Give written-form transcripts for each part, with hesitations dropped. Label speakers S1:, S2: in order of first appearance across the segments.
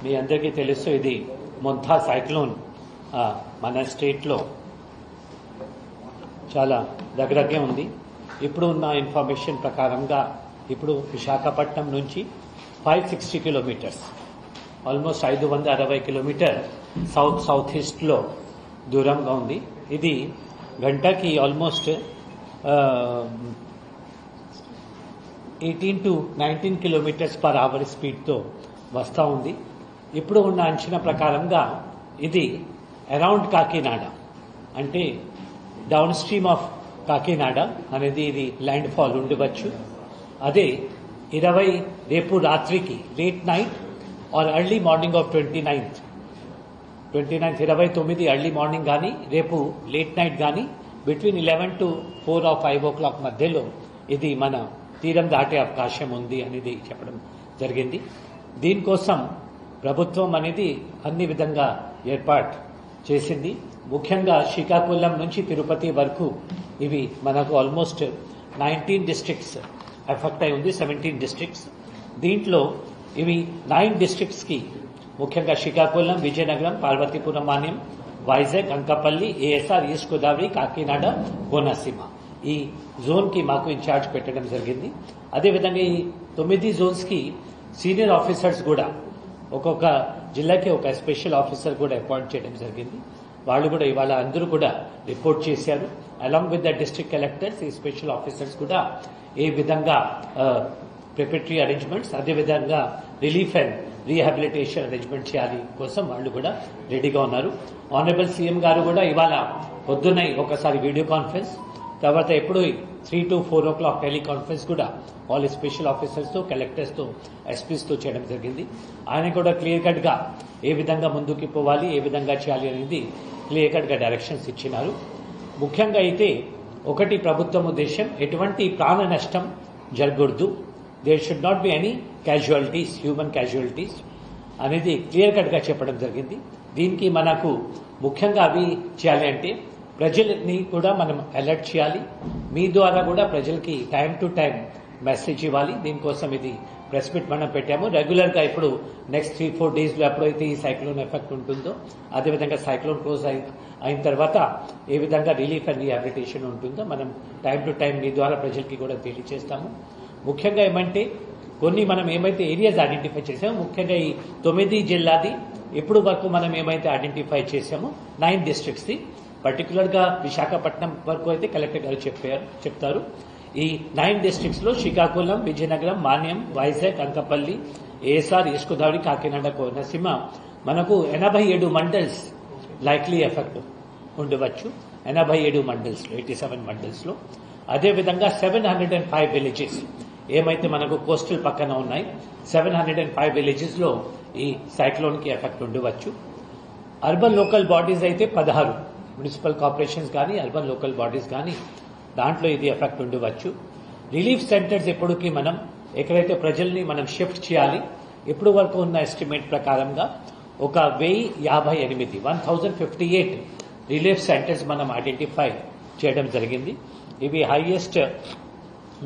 S1: మీ అందరికీ తెలుసు ఇది మొంథా సైక్లోన్ మన స్టేట్లో చాలా దగ్గరగా ఉంది. ఇప్పుడు ఉన్న ఇన్ఫర్మేషన్ ప్రకారంగా ఇప్పుడు విశాఖపట్నం నుంచి 560 కిలోమీటర్స్ ఆల్మోస్ట్ 560 కిలోమీటర్ సౌత్ ఈస్ట్లో దూరంగా ఉంది. ఇది గంటకి almost 18 to 19 kilometres per hour స్పీడ్తో వస్తూ ఉంది. ఇప్పుడు ఉన్న అంచనా ప్రకారంగా ఇది అరౌండ్ కాకినాడ అంటే డౌన్ స్ట్రీమ్ ఆఫ్ కాకినాడ అనేది ఇది ల్యాండ్ ఫాల్ ఉండవచ్చు. అదే 20 రేపు రాత్రికి late night or early morning of 29th 29 early morning కానీ రేపు లేట్ నైట్ కానీ బిట్వీన్ 11 to 4 or 5 o'clock మధ్యలో ఇది మన తీరం దాటే అవకాశం ఉంది అనేది చెప్పడం జరిగింది. దీనికోసం ప్రభుత్వం అనేది అన్ని విధంగా ఏర్పాటు చేసింది. ముఖ్యంగా శ్రీకాకుళం నుంచి తిరుపతి వరకు ఇవి మనకు ఆల్మోస్ట్ 19 డిస్ట్రిక్ట్స్ ఎఫెక్ట్ అయి ఉంది. 17 డిస్ట్రిక్ట్స్ దీంట్లో ఇవి 9 డిస్ట్రిక్ట్స్కి ముఖ్యంగా శ్రీకాకుళం, విజయనగరం, పార్వతీపురం, మాన్యం, వైజాగ్, అంకపల్లి, ఏఎస్ఆర్, ఈస్ట్ గోదావరి, కాకినాడ, కోనసీమ ఈ జోన్కి మాకు ఇన్ఛార్జ్ పెట్టడం జరిగింది. అదేవిధంగా ఈ 9 జోన్స్కి సీనియర్ ఆఫీసర్స్ కూడా ఒక్కొక్క జిల్లాకి ఒక స్పెషల్ ఆఫీసర్ కూడా అపాయింట్ చేయడం జరిగింది. వాళ్ళు కూడా ఇవాళ అందరూ కూడా రిపోర్ట్ చేశారు. Along with the district collectors ఈ స్పెషల్ ఆఫీసర్స్ కూడా ఏ విధంగా ప్రిపరేటరీ అరేంజ్మెంట్స్ అదేవిధంగా రిలీఫ్ అండ్ రీహాబిలిటేషన్ అరేంజ్మెంట్ చేయాలి కోసం వాళ్ళు కూడా రెడీగా ఉన్నారు. ఆనరబుల్ సీఎం గారు కూడా ఇవాళ పొద్దున్న ఒకసారి వీడియో కాన్ఫరెన్స్, తర్వాత ఎప్పుడు 3 to 4 o'clock టెలికాన్ఫరెన్స్ కూడా ఆల్ స్పెషల్ ఆఫీసర్స్తో, కలెక్టర్స్తో, ఎస్పీస్తో చేయడం జరిగింది. ఆయన కూడా క్లియర్ కట్గా ఏ విధంగా ముందుకు పోవాలి, ఏ విధంగా చేయాలి అనేది క్లియర్ కట్గా డైరెక్షన్స్ ఇచ్చినారు. ముఖ్యంగా అయితే ఒకటి ప్రభుత్వం ఉద్దేశం ఎటువంటి ప్రాణ నష్టం జరగకూడదు. There should not be any casualties, human casualties అనేది క్లియర్ కట్గా చెప్పడం జరిగింది. దీనికి మనకు ముఖ్యంగా అవి చేయాలి అంటే ప్రజల్ని కూడా మనం అలర్ట్ చేయాలి. మీ ద్వారా కూడా ప్రజలకి టైం టు టైం మెసేజ్ ఇవ్వాలి. దీనికోసం ఇది ప్రెస్ మీట్ మనం పెట్టాము. రెగ్యులర్గా ఇప్పుడు నెక్స్ట్ 3-4 డేస్లో ఎప్పుడైతే ఈ సైక్లోన్ ఎఫెక్ట్ ఉంటుందో అదేవిధంగా సైక్లోన్ క్లోజ్ అయిన తర్వాత ఏ విధంగా రిలీఫ్ అండ్ రీహాబిలిటేషన్ ఉంటుందో మనం టైం టు టైం మీ ద్వారా ప్రజలకి కూడా తెలియజేస్తాము. ముఖ్యంగా ఏమంటే కొన్ని మనం ఏమైతే ఏరియాస్ ఐడెంటిఫై చేసామో ముఖ్యంగా ఈ 9 జిల్లాది ఇప్పుడు వరకు మనం ఏమైతే ఐడెంటిఫై చేసామో 9 డిస్ట్రిక్ట్స్ది పర్టికులర్గా విశాఖపట్నం వరకు అయితే కలెక్టర్ గారు చెప్తారు. ఈ 9 డిస్ట్రిక్ట్స్ లో శ్రీకాకుళం, విజయనగరం, మాన్యం, వైజాగ్, అంకపల్లి, ఏఎస్ఆర్, ఈస్ట్ గోదావరి, కాకినాడ, కోనసీమ మనకు 87 మండల్స్ లైక్లీ ఎఫెక్ట్ ఉండవచ్చు. 87 మండల్స్, 87 మండల్స్ లో అదేవిధంగా 705 విలేజెస్ ఏమైతే మనకు కోస్టల్ పక్కన ఉన్నాయి 705 విలేజెస్ లో ఈ సైక్లోన్ కి ఎఫెక్ట్ ఉండవచ్చు. అర్బన్ లోకల్ బాడీస్ అయితే 16 మున్సిపల్ కార్పొరేషన్స్ కానీ అర్బన్ లోకల్ బాడీస్ కానీ దాంట్లో ఇది ఎఫెక్ట్ ఉండవచ్చు. రిలీఫ్ సెంటర్స్ ఎప్పటికీ మనం ఎక్కడైతే ప్రజల్ని మనం షిఫ్ట్ చేయాలి ఇప్పుడు వరకు ఉన్న ఎస్టిమేట్ ప్రకారంగా ఒక 1058 రిలీఫ్ సెంటర్స్ మనం ఐడెంటిఫై చేయడం జరిగింది. ఇవి హైయెస్ట్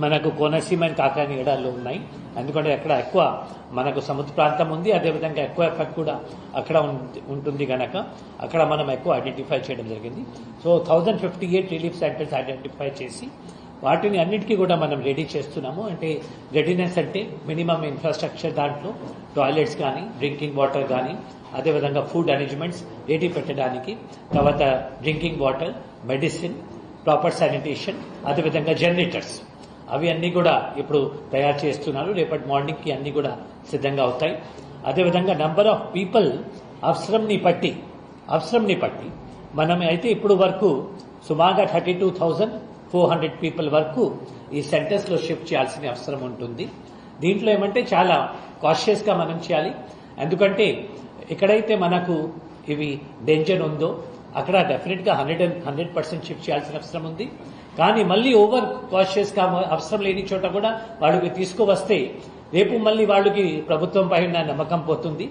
S1: మనకు కోనసీమ అండ్ కాకినాడలో ఉన్నాయి. ఎందుకంటే అక్కడ ఎక్కువ మనకు సముద్ర ప్రాంతం ఉంది, అదేవిధంగా ఎక్కువ ఎఫెక్ట్ కూడా అక్కడ ఉంటుంది కనుక అక్కడ మనం ఎక్కువ ఐడెంటిఫై చేయడం జరిగింది. సో 1058 రిలీఫ్ సెంటర్స్ ఐడెంటిఫై చేసి వాటిని అన్నిటికీ కూడా మనం రెడీ చేస్తున్నాము. అంటే రెడీనెస్ అంటే మినిమం ఇన్ఫ్రాస్ట్రక్చర్ దాంట్లో టాయిలెట్స్ కానీ, డ్రింకింగ్ వాటర్ కానీ, అదేవిధంగా ఫుడ్ అరేంజ్మెంట్స్ రెడీ పెట్టడానికి, తర్వాత drinking water, medicine, proper sanitation, అదేవిధంగా జనరేటర్స్ అవి అన్ని కూడా ఇప్పుడు తయారు చేస్తున్నారు. రేపటి మార్నింగ్కి అన్ని కూడా సిద్ధంగా అవుతాయి. అదేవిధంగా నంబర్ ఆఫ్ పీపుల్ అవసరంని బట్టి మనం అయితే ఇప్పుడు వరకు సుమారుగా 32,400 పీపుల్ వరకు ఈ సెంటర్స్ లో షిఫ్ట్ చేయాల్సిన అవసరం ఉంటుంది. దీంట్లో ఏమంటే చాలా కాషియస్ గా మనం చేయాలి. ఎందుకంటే ఎక్కడైతే మనకు ఇవి డేంజర్ ఉందో అక్కడ డెఫినెట్ గా 100% షిఫ్ట్ చేయాల్సిన అవసరం ఉంది. కానీ మళ్ళీ ఓవర్ కాషియస్ గా అవసరం లేని చోట కూడా వాళ్ళకి తీసుకువస్తే రేపు మళ్ళీ వాళ్ళకి ప్రభుత్వం పైన నమ్మకం పోతుంది,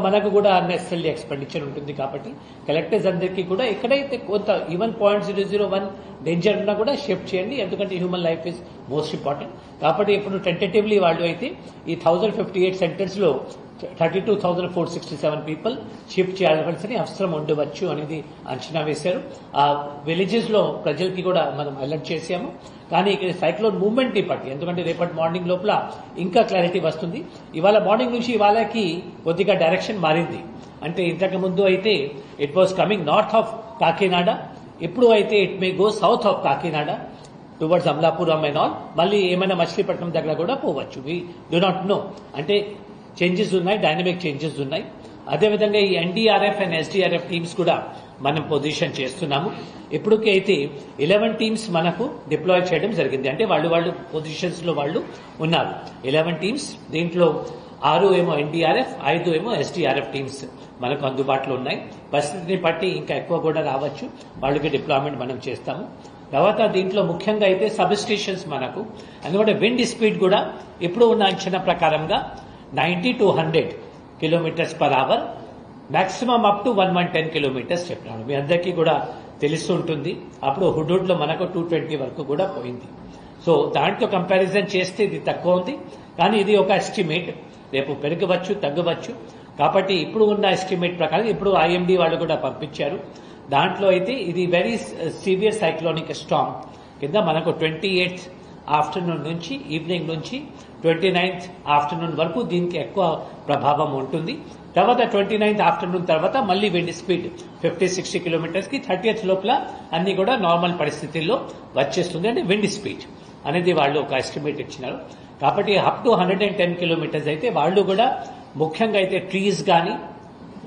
S1: మనకు కూడా అన్నెసరీ ఎక్స్పెండిచర్ ఉంటుంది. కాబట్టి కలెక్టర్స్ అందరికీ కూడా ఎక్కడైతే కొంత ఈవెన్ 0.001 డేంజర్ ఉన్నా కూడా షిఫ్ట్ చేయండి. ఎందుకంటే human life is most important. కాబట్టి ఇప్పుడు టెంటేటివ్లీ వాళ్ళు అయితే ఈ 1058 సెంటర్స్ లో 32,467 పీపుల్ షిఫ్ట్ చేయాల్సి అవసరం ఉండవచ్చు అనేది అంచనా వేశారు. ఆ విలేజెస్ లో ప్రజలకి కూడా మనం అలర్ట్ చేశాము. కానీ ఇక్కడ సైక్లోన్ మూవ్మెంట్ ని బట్టి, ఎందుకంటే రేపటి మార్నింగ్ లోపల ఇంకా క్లారిటీ వస్తుంది. ఇవాళ మార్నింగ్ నుంచి ఇవాళకి కొద్దిగా డైరెక్షన్ మారింది. అంటే ఇంతకు ముందు అయితే it was coming north of Kakinada, ఇప్పుడు అయితే it may go south of Kakinada towards Amalapuram and all. మళ్ళీ ఏమైనా మచిలీపట్నం దగ్గర కూడా పోవచ్చు. We do not know. అంటే చేంజెస్ ఉన్నాయి, డైనమిక్ చేంజెస్ ఉన్నాయి. అదేవిధంగా ఈ ఎన్డీఆర్ఎఫ్ అండ్ ఎస్డీఆర్ఎఫ్ టీమ్స్ కూడా మనం పొజిషన్ చేస్తున్నాము. ఇప్పటికీ అయితే 11 టీమ్స్ మనకు డిప్లాయ్ చేయడం జరిగింది. అంటే వాళ్ళు పొజిషన్స్ లో వాళ్ళు ఉన్నారు. 11 టీమ్స్, దీంట్లో 6 ఏమో ఎన్డీఆర్ఎఫ్, 5 ఏమో ఎస్డీఆర్ఎఫ్ టీమ్స్ మనకు అందుబాటులో ఉన్నాయి. పరిస్థితిని బట్టి ఇంకా ఎక్కువ కూడా రావచ్చు. వాళ్ళకి డిప్లాయ్మెంట్ మనం చేస్తాము. తర్వాత దీంట్లో ముఖ్యంగా అయితే సబ్ స్టేషన్స్ మనకు, ఎందుకంటే విండ్ స్పీడ్ కూడా ఇప్పుడు ఉన్న అంచనా ప్రకారంగా 90 to 100 kilometres per hour, maximum up to 110 kilometres చెప్పినాను. మీ అందరికీ కూడా తెలుస్తుంటుంది. అప్పుడు హుడూడ్ లో మనకు 220 వరకు కూడా పోయింది. సో దాంట్లో కంపారిజన్ చేస్తే ఇది తక్కువ ఉంది. కానీ ఇది ఒక ఎస్టిమేట్, రేపు పెరగవచ్చు తగ్గవచ్చు. కాబట్టి ఇప్పుడు ఉన్న ఎస్టిమేట్ ప్రకారం ఇప్పుడు ఐఎండీ వాళ్ళు కూడా పంపించారు. దాంట్లో అయితే ఇది వెరీ సివియర్ సైక్లోనిక్ స్టార్మ్ కింద మనకు 28th ఆఫ్టర్నూన్ నుంచి ఈవినింగ్ నుంచి 29th ఆఫ్టర్నూన్ వరకు దీనికి ఎక్కువ ప్రభావం ఉంటుంది. తర్వాత 29th ఆఫ్టర్నూన్ తర్వాత మళ్ళీ విండ్ స్పీడ్ 50-60 కిలోమీటర్స్ కి 30th లోపల అన్ని కూడా నార్మల్ పరిస్థితుల్లో వచ్చేస్తుంది. అంటే విండ్ స్పీడ్ అనేది వాళ్ళు ఒక ఎస్టిమేట్ ఇచ్చినారు. కాబట్టి అప్ టు 110 కిలోమీటర్స్ అయితే వాళ్ళు కూడా ముఖ్యంగా అయితే ట్రీస్ కానీ,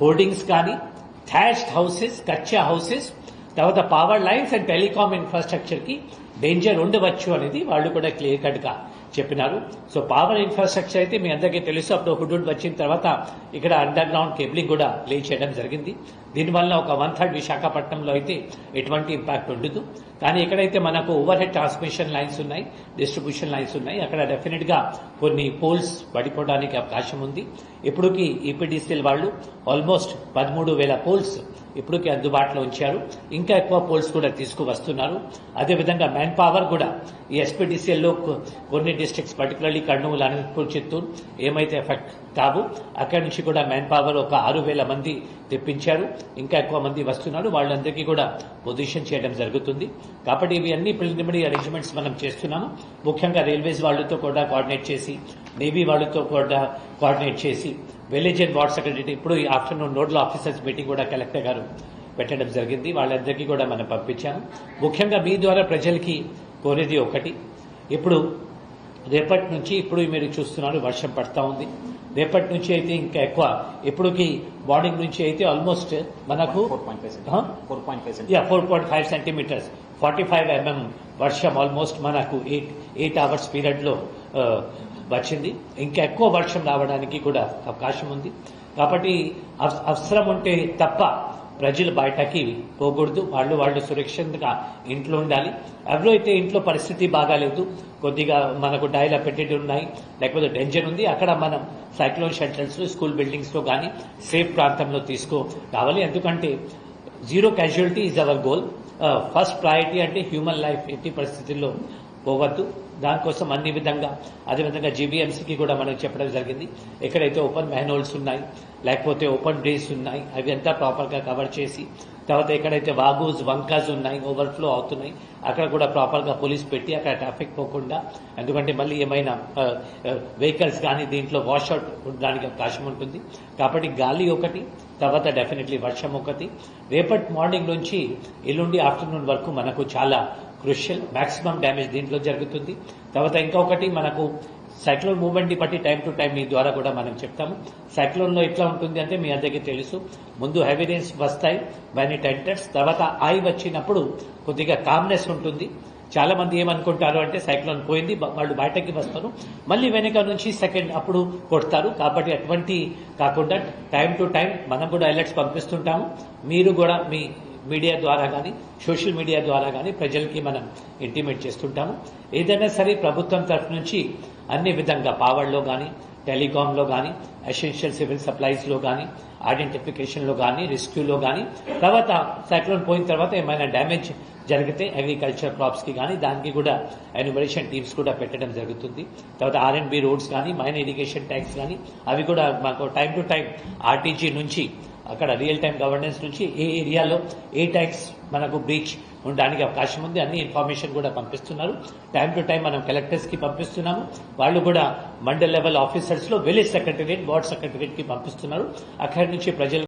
S1: హోర్డింగ్స్ కానీ, థ్యాచ్డ్ హౌసెస్, కచ్చా హౌసెస్, తర్వాత power lines and telecom infrastructure కి డేంజర్ ఉండవచ్చు అనేది వాళ్ళు కూడా క్లియర్ కట్ గా చెప్పినారు. సో పవర్ ఇన్ఫ్రాస్ట్రక్చర్ అయితే మీ అందరికీ తెలుసు, అప్పుడు హుడూడ్ వచ్చిన తర్వాత ఇక్కడ అండర్ గ్రౌండ్ కేబులింగ్ కూడా లే చేయడం జరిగింది. దీనివల్ల ఒక 1/3 విశాఖపట్నంలో అయితే ఎటువంటి ఇంపాక్ట్ ఉండదు. కానీ ఎక్కడైతే మనకు ఓవర్ హెడ్ ట్రాన్స్మిషన్ లైన్స్ ఉన్నాయి, డిస్ట్రిబ్యూషన్ లైన్స్ ఉన్నాయి, అక్కడ డెఫినెట్ గా కొన్ని పోల్స్ పడిపోవడానికి అవకాశం ఉంది. ఇప్పటికి ఈపీడీసీఎల్ వాళ్ళు ఆల్మోస్ట్ 13,000 పోల్స్ ఇప్పటికీ అందుబాటులో ఉంచారు. ఇంకా ఎక్కువ పోల్స్ కూడా తీసుకువస్తున్నారు. అదేవిధంగా మ్యాన్ పవర్ కూడా ఈ ఎస్పీడీసీఎల్లో కొన్ని డిస్ట్రిక్ట్స్ పర్టికులర్లీ కర్నూలు, అనంతపూర్, చిత్తూరు ఏమైతే ఎఫెక్ట్ కావు అక్కడి నుంచి కూడా మ్యాన్ పవర్ ఒక 6,000 మంది తెప్పించారు. ఇంకా ఎక్కువ మంది వస్తున్నారు. వాళ్ళందరికీ కూడా పొజిషన్ చేయడం జరుగుతుంది. కాబట్టి ఇవి అన్ని ప్రిలిమినరీ అరేంజ్మెంట్స్ మనం చేస్తున్నాము. ముఖ్యంగా రైల్వేస్ వాళ్ళతో కూడా కోఆర్డినేట్ చేసి, నేవీ వాళ్ళతో కూడా కోఆర్డినేట్ చేసి, విలేజ్ అండ్ వార్డ్ సెక్రటరీ ఇప్పుడు ఈ ఆఫ్టర్నూన్ నోడల్ ఆఫీసర్స్ మీటింగ్ కూడా కలెక్టర్ గారు పెట్టడం జరిగింది. వాళ్ళందరికీ కూడా మనం పంపించాము. ముఖ్యంగా మీ ద్వారా ప్రజలకి కోరేది ఒకటి, ఇప్పుడు రేపటి నుంచి ఇప్పుడు మీరు చూస్తున్నారు వర్షం పడతా ఉంది. రేపటి నుంచి అయితే ఇంకా ఎక్కువ, ఇప్పటికి మార్నింగ్ నుంచి అయితే ఆల్మోస్ట్ మనకు 4.5 సెంటీమీటర్స్ 45 mm వర్షం ఆల్మోస్ట్ మనకు 8 అవర్స్ పీరియడ్ లో వచ్చింది. ఇంకా ఎక్కువ వర్షం రావడానికి కూడా అవకాశం ఉంది. కాబట్టి అవసరం ఉంటే తప్ప ప్రజలు బయటకి పోకూడదు. వాళ్ళు సురక్షితంగా ఇంట్లో ఉండాలి. ఎవరైతే ఇంట్లో పరిస్థితి బాగాలేదు, కొద్దిగా మనకు డైలా పెట్టేటి ఉన్నాయి, లేకపోతే డేంజర్ ఉంది, అక్కడ మనం సైక్లోన్ షెల్టర్స్, స్కూల్ బిల్డింగ్స్ లో కానీ సేఫ్ ప్రాంతంలో రావాలి. ఎందుకంటే zero casualty is our goal. First priority అంటే హ్యూమన్ లైఫ్ ఎట్టి పరిస్థితుల్లో పోవద్దు. దానికోసం అన్ని విధంగా, అదేవిధంగా జీబీఎంసీకి కూడా మనం చెప్పడం జరిగింది. ఎక్కడైతే ఓపెన్ మ్యాన్హోల్స్ ఉన్నాయి, లేకపోతే ఓపెన్ డ్రైన్స్ ఉన్నాయి, అవి అంతా ప్రాపర్ గా కవర్ చేసి, తర్వాత ఎక్కడైతే వాగుస్, వంకాస్ ఉన్నాయి, ఓవర్ఫ్లో అవుతున్నాయి, అక్కడ కూడా ప్రాపర్ గా పోలీస్ పెట్టి అక్కడ ట్రాఫిక్ పోకుండా, ఎందుకంటే మళ్ళీ ఏమైనా వెహికల్స్ కానీ దీంట్లో వాష్అవుట్ ఉండడానికి అవకాశం ఉంటుంది. కాబట్టి గాలి ఒకటి, తర్వాత డెఫినెట్లీ వర్షం ఒకటి. రేపటి మార్నింగ్ నుంచి ఎల్లుండి ఆఫ్టర్నూన్ వరకు మనకు చాలా క్రూషియల్, మాక్సిమం డ్యామేజ్ దీంట్లో జరుగుతుంది. తర్వాత ఇంకొకటి మనకు సైక్లోన్ మూవ్మెంట్ ని బట్టి టైం టు టైం మీ ద్వారా కూడా మనం చెప్తాము. సైక్లోన్ లో ఎట్లా ఉంటుంది అంటే మీ అందరికీ తెలుసు, ముందు హెవీ రెయిన్స్ వస్తాయి, వెన్ ఇట్ ఎంటర్స్, తర్వాత ఐ వచ్చినప్పుడు కొద్దిగా కామ్నెస్ ఉంటుంది. చాలా మంది ఏమనుకుంటారు అంటే సైక్లోన్ పోయింది, వాళ్ళు బయటకి వస్తారు, మళ్ళీ వెనక నుంచి సెకండ్ అప్పుడు కొడతారు. కాబట్టి అటువంటి కాకుండా టైం టు టైం మనం కూడా అలర్ట్స్ పంపిస్తుంటాము. మీరు కూడా మీ మీడియా ద్వారా కానీ, సోషల్ మీడియా ద్వారా కానీ ప్రజలకి మనం ఇంటిమేట్ చేస్తుంటాము. ఏదైనా సరే ప్రభుత్వం తరఫు నుంచి అన్ని విధంగా పవర్లో కానీ, టెలికాంలో కానీ, ఎసెన్షియల్ సివిల్ సప్లైస్ లో కానీ, ఐడెంటిఫికేషన్ లో కానీ, రెస్క్యూలో కానీ, తర్వాత సైక్లోన్ పోయిన తర్వాత ఏమైనా డ్యామేజ్ జరిగితే అగ్రికల్చర్ క్రాప్స్ కి కానీ దానికి కూడా ఎన్యూమరేషన్ టీమ్స్ కూడా పెట్టడం జరుగుతుంది. తర్వాత R&B రోడ్స్ కానీ మైన్ ఇరిగేషన్ ట్యాక్స్ కానీ అవి కూడా మాకు టైం టు టైం ఆర్టీజీ నుంచి అక్కడ రియల్ టైం గవర్నెన్స్ నుంచి ఏ ఏరియాలో ఏ ట్యాక్స్ మనకు బ్రీచ్ ఉండడానికి అవకాశం ఉంది అన్ని ఇన్ఫర్మేషన్ కూడా పంపిస్తున్నారు. టైం టు టైం మనం కలెక్టర్స్ కి పంపిస్తున్నాము. వాళ్ళు కూడా మండల్ లెవెల్ ఆఫీసర్స్ లో విలేజ్ సెక్రటరియట్ వార్డ్ సెక్రటరియట్ కి పంపిస్తున్నారు. అక్కడి నుంచి ప్రజలు